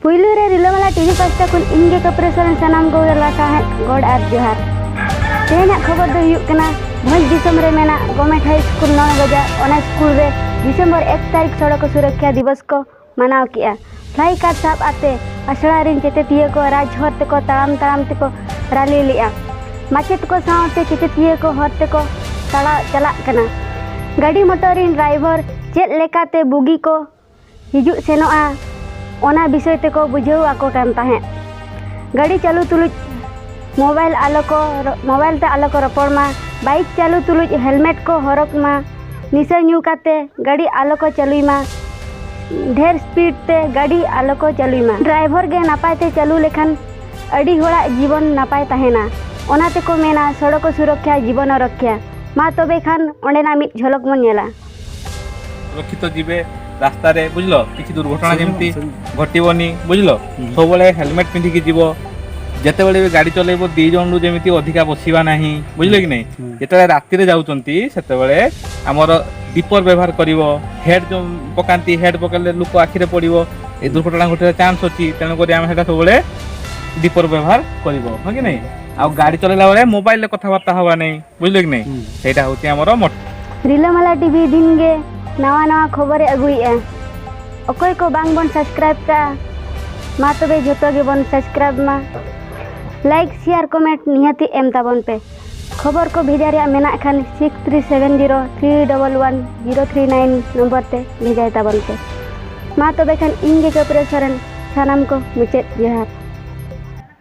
पुइलू रे रिलामाला TV pasta कुन इंगे कपरेसन सनाम गो लासा है गॉड आर जोहार तेना खबर दो हुयुक कना भोज दिसम रे मेना गवर्नमेंट हाई स्कूल 9 बजा ओना स्कूल रे दिसंबर 1 तारीख सड़क सुरक्षा दिवस को मनाव किया फ्लाई कार्ड साब आते आसड़ा रिन चेतेतिया को राजहर तेको ताम तेको राली लिया माचेत को सावते चेतेतिया को हर तेको तड़ा चला कना गाड़ी मोटर इन ड्राइवर चेत लेकाते बुगी को हिजु सेनोआ ओना विषय तेको बुझाव आको कान ताहे गाड़ी चालू तुलुज मोबाइल ते आलो को रपड़ मा बाइक चालू तुलुज हेलमेट को हरक मा निशा न्यू काते गाड़ी आलो को चलुई मा ढेर स्पीड ते गाड़ी आलो को चलुई मा ड्राइवर गे नापाय ते चालू लेखान अड़ी होड़ा जीवन नापाय ताहेना ओना तेको मेना सड़क सुरक्षा जीवन रक्षा मा तबे खान ओंडेना मिट झलक मन नेला सुरक्षित जीवे रास्ता रे बुझलो किसी दुर्घटना जेमती घटिबनी बुझलो सब बेले हेलमेट पिंधिकी जीवो जेते बेले भी गाड़ी चलेबो दी जन रु जेमिति अधिका बसिबा नाही बुझले कि नहीं जेते राति रे जाउचंती सेते बेले हमर दीपर व्यवहार करिवो हेड जो पकांती हेड पकले लोक आखिरे पड़िवो ए दुर्घटना घटे चांस अछि तेन करी हम हेटा सब बेले दीपर व्यवहार करिवो हो कि नहीं आ गाड़ी चलेला बेले मोबाइल ले कथा बार्ता हवा नहीं बुझले कि नहीं सेटा होची हमर रिलामाला टीवी दिन गे नवा खबर अगुइया अकोय को बांग बन सब्सक्राइब का मा तबे जतो गे बन सब्सक्राइब मा लाइक शेयर कमेंट निहाती एम ताबन पे खबर को भेजा रे मेना खान 6370311039 नंबर ते भेजाय ताबन पे मा तबे खान इंगे कपरे सरन सानाम को मुचेत जोहार।